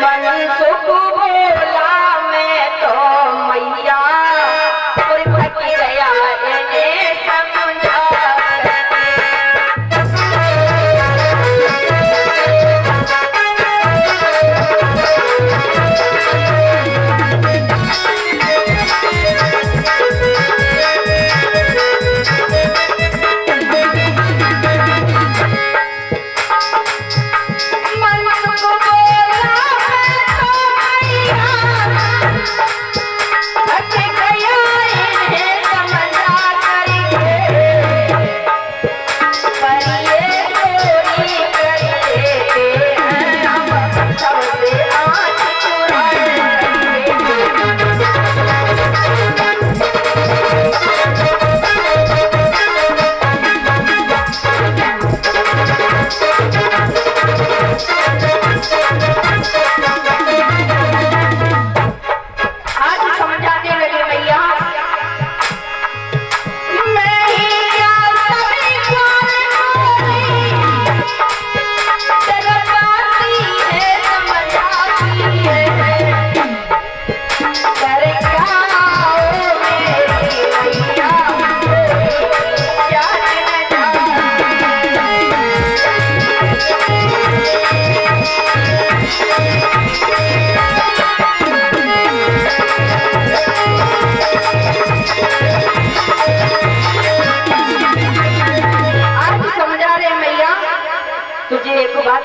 मनसुख बोला मैं तो मैया और फकीर इन्हें समझा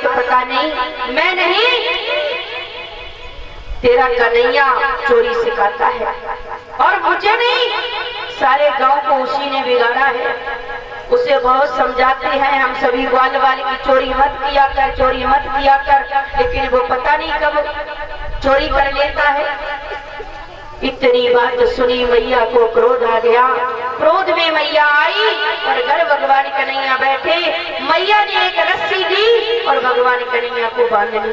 पता नहीं मैं नहीं तेरा कन्हैया चोरी सिखाता है और मुझे नहीं सारे गांव को उसी ने बिगाड़ा है। उसे बहुत समझाते हैं हम सभी ग्वाल वाले की चोरी मत किया कर, चोरी मत किया कर, लेकिन वो पता नहीं कब चोरी कर लेता है। इतनी बात सुनी मैया को क्रोध आ गया। क्रोध में मैया आई और घर भगवान कन्हैया बैठे। मैया ने एक रस्सी दी और भगवान कन्हैया को बांधने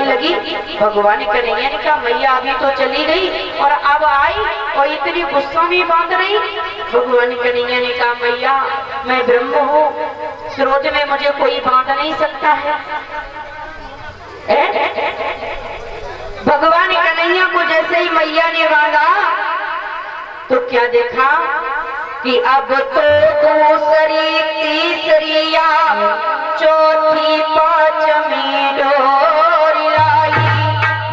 लगी। भगवान कन्हैया ने कहा मैया अभी तो चली गई और अब आई और इतनी गुस्सा में बांध रही। भगवान कन्हैया ने कहा मैया मैं ब्रह्म हूँ, क्रोध में मुझे कोई बांध नहीं सकता है। भगवान कन्हैया को जैसे ही मैया ने बांधा तो क्या देखा कि अब तो दूसरी तीसरी या चौथी पांचवी डोरी लाई,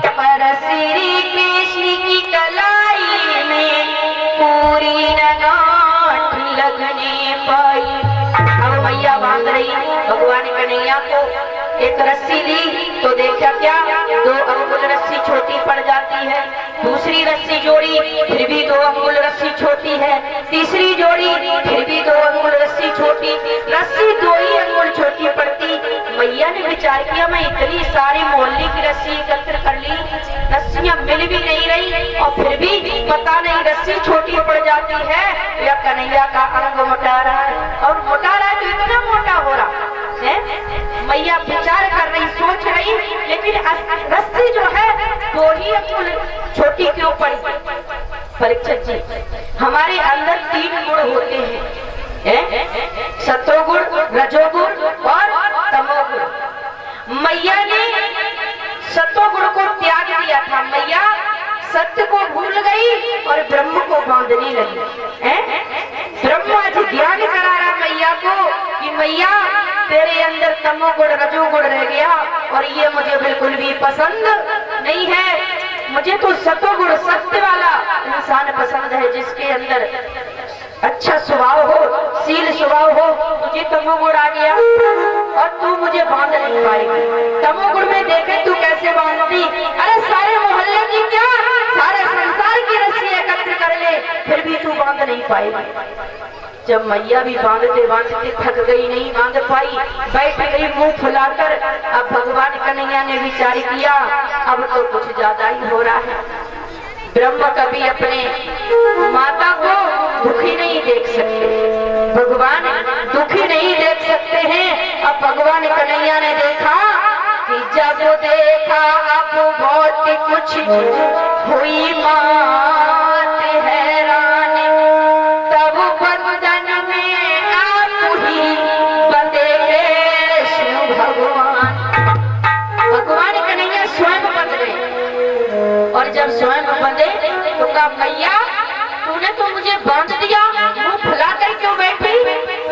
पर श्री कृष्ण की कलाई में पूरी गांठ लगने पाई। अब मैया बांध रही भगवान कन्हैया को, एक रस्सी दी तो देखा क्या 2 अंगुल रस्सी छोटी पड़ जाती है, दूसरी रस्सी जोड़ी फिर भी 2 अंगुल रस्सी छोटी है, तीसरी जोड़ी फिर भी 2 अंगुल रस्सी छोटी, रस्सी 2 ही अंगुल छोटी पड़ती। मैया ने विचार किया मैं इतनी सारी मोहल्ले की रस्सी एकत्र कर ली, रस्सियां मिल भी नहीं रही और फिर भी पता नहीं रस्सी छोटी पड़ जाती है या कन्हैया का अंग मोटा रहा है, और मोटा रहा है तो इतना मोटा हो रहा है। मैया विचार कर रही, सोच रही, लेकिन रस्सी जो है 2 ही अंगुल छोटी क्यों पड़ी। परीक्षक जी हमारे अंदर 3 गुण होते हैं, सत्वगुण, रजोगुण और तमोगुण। मैया ने सत्वगुण को त्याग दिया था। मैया सत्य को भूल गई और ब्रह्म को बांधने लगी। ब्रह्म आज ज्ञान करा रहा मैया को कि मैया तेरे अंदर तमोगुण रजोगुण रह गया और ये मुझे बिल्कुल भी पसंद नहीं है। मुझे तो सत्वगुण सत्य वाला इंसान पसंद है, जिसके अंदर अच्छा स्वभाव हो, शील स्वभाव हो। तुझे तमोगुण आ गया और तू मुझे बांध नहीं पाएगी। तमोगुण में देखे तू कैसे बांधती, अरे सारे मोहल्ले की क्या सारे संसार की रस्सी एकत्र कर ले फिर भी तू बांध नहीं पाएगी। जब मैया भी बांधते बांधते थक गई, नहीं बांध पाई, बैठ गई मुंह फुलाकर। अब भगवान कन्हैया ने विचार किया अब तो कुछ ज्यादा ही हो रहा है। ब्रह्म कभी अपने माता को दुखी नहीं देख सकते, भगवान दुखी नहीं देख सकते हैं। अब भगवान कन्हैया ने देखा कि जब देखा अब बहुत कुछ हुई मात हैरान, तब बंधन में आप ही बंधे कृष्ण भगवान। भगवान बोला मैया तूने तो मुझे बांध दिया, मुंह फुला कर क्यों बैठी?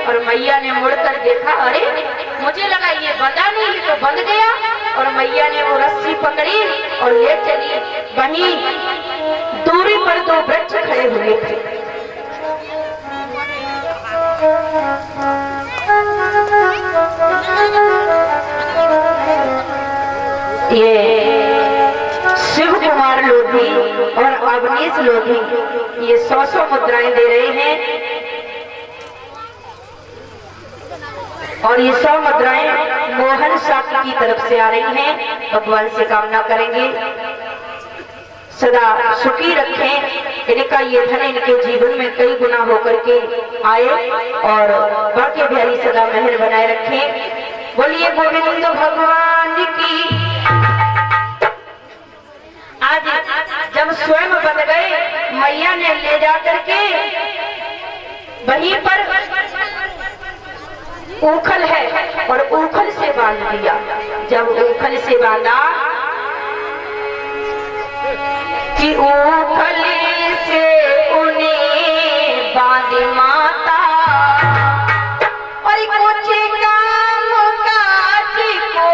और मैया ने मुड़कर देखा, अरे मुझे लगा ये बंधा नहीं, ये तो बंध गया। और मैया ने वो रस्सी पकड़ी और ले चली। वहीं दूरी पर दो वृक्ष खड़े हुए थे। ये शिव कुमार लोधी और अवनीश लोधी ये 100 मुद्राएं दे रहे हैं और ये 100 मुद्राएं मोहन साकी की तरफ से आ रही हैं। भगवान से कामना करेंगे सदा सुखी रखें, इनका ये धन इनके जीवन में कई गुना होकर के आए और बाकी बिहारी सदा मेहर बनाए रखें। बोलिए गोविंद भगवान की। आज जब स्वयं बन गए, मैया ने ले जा करके वहीं पर ऊखल है और ऊखल से बांध दिया। जब ऊखल से बांधा कि ऊखल से उन्हें बांध माता और कुछ काम काज को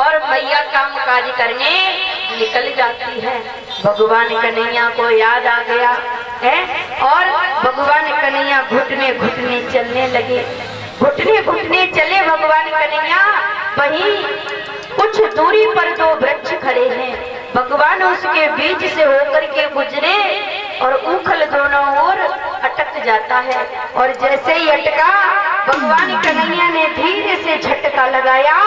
और मैया काम काज करने निकल जाती है। भगवान कन्हैया को याद आ गया है और भगवान कन्हैया घुटने घुटने चलने लगे। घुटने घुटने चले भगवान कन्हैया। वहीं कुछ दूरी पर दो वृक्ष खड़े हैं। भगवान उसके बीच से होकर के गुजरे और ऊखल दोनों ओर अटक जाता है। और जैसे ही अटका, भगवान कन्हैया ने धीरे से झटका लगाया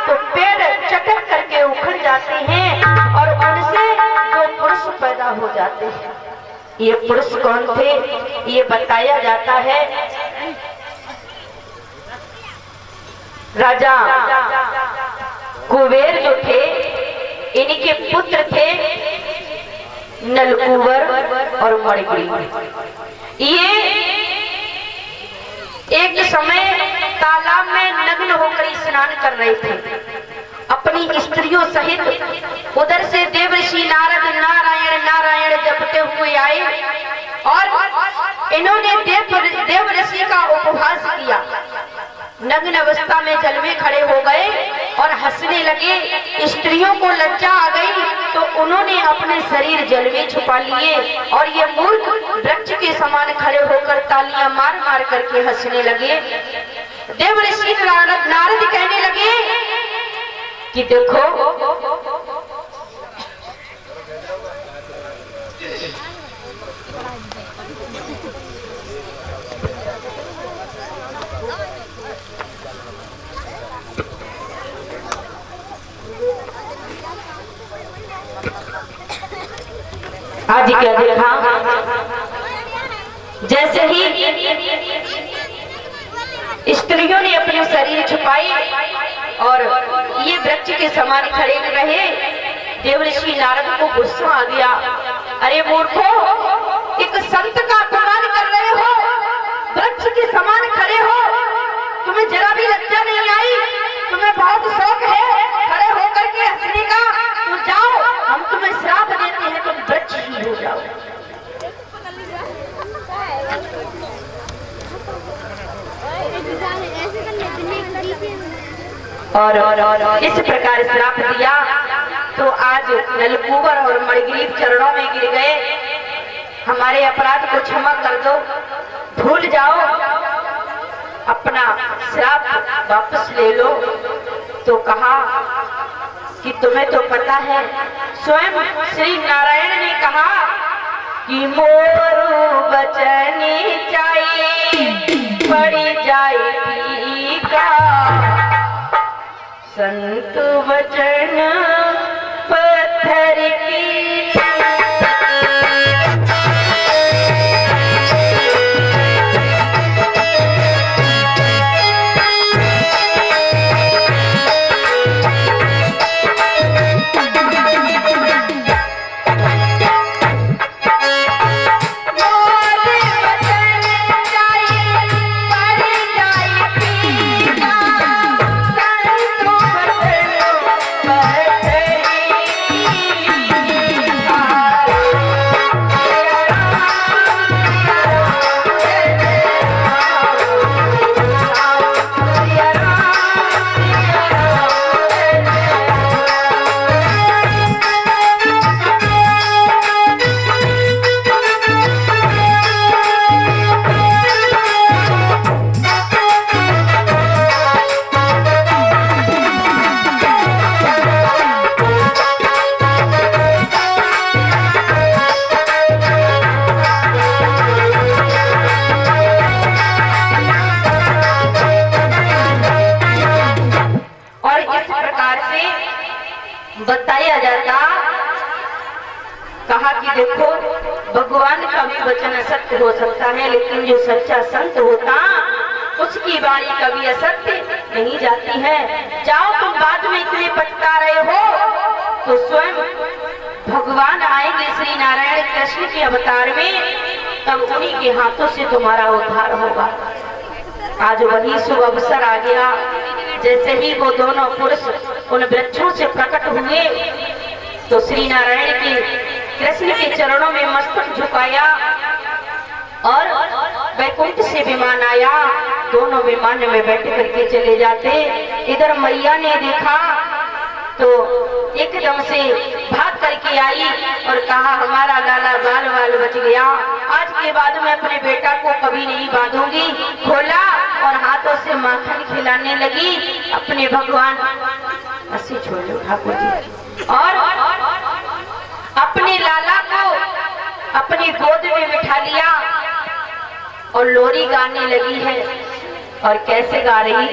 तो पेड़ चटक करके उखड़ जाते हैं और उनसे दो पुरुष पैदा हो जाते हैं। ये पुरुष कौन थे ये बताया जाता है। राजा कुबेर जो थे, इनके पुत्र थे नलकुबर और मणिग्रीव। ये एक समय तालाब में नग्न होकर स्नान कर रहे थे अपनी स्त्रियों सहित। उधर से देवर्षि नारद नारायण नारायण जपते हुए आए और इन्होंने देवर्षि का उपहास किया। नग्न अवस्था में जल में खड़े हो गए और हंसने लगे। स्त्रियों को लज्जा आ गई तो उन्होंने अपने शरीर जल में छुपा लिए और ये मूर्ख वृक्ष के समान खड़े होकर तालियां मार मार करके हंसने लगे। देवर्षि नारद कहने लगे कि देखो आज क्या देखा, जैसे ही स्त्रियों ने अपने शरीर छुपाई और ये वृक्ष के समान खड़े रहे। देवर्षि नारद को गुस्सा आ गया, अरे मूर्खो, एक संत का अपमान कर रहे हो, वृक्ष के समान खड़े हो, तुम्हें जरा भी लज्जा नहीं आई? तुम्हें बहुत शौक है खड़े होकर के हंसने का, तो जाओ, हम तुम्हें श्राप देते हैं, तुम वृक्ष ही हो जाओ। और इस प्रकार श्राप दिया तो आज नलकूबर और मणिग्रीव चरणों में गिर गए। हमारे अपराध को क्षमा कर दो, भूल जाओ, अपना श्राप वापस ले लो। तो कहा कि तुम्हें तो पता है, स्वयं श्री नारायण ने कहा कि मोरू बचनी चाहिए पड़ी जाएगी का, संत वचन पत्थर की। बताया जाता, कहा कि देखो, भगवान का भी वचन असत्य हो सकता है, लेकिन जो सच्चा संत होता उसकी वाणी कभी असत्य नहीं जाती है। जाओ, तुम बाद में इतने पछता रहे हो, तो स्वयं भगवान आएंगे श्री नारायण कृष्ण के अवतार में, तब उन्हीं के हाथों से तुम्हारा उद्धार होगा। आज वही शुभ अवसर आ गया। जैसे ही वो दोनों पुरुष उन वृक्षों से प्रकट हुए तो श्री नारायण के कृष्ण के चरणों में मस्तक झुकाया और वैकुंठ से विमान आया। दोनों विमान में बैठ करके चले जाते। इधर मैया ने देखा तो एकदम से भाग करके आई और कहा, हमारा लाला बाल बाल बच गया, आज के बाद मैं अपने बेटा को कभी नहीं बांधूंगी। खोला और हाथों से माखन खिलाने लगी। अपने भगवान ऐसे छोड़ दो ठाकुर जी, और अपने लाला को अपनी गोद में बिठा लिया और लोरी गाने लगी है। और कैसे गा रही,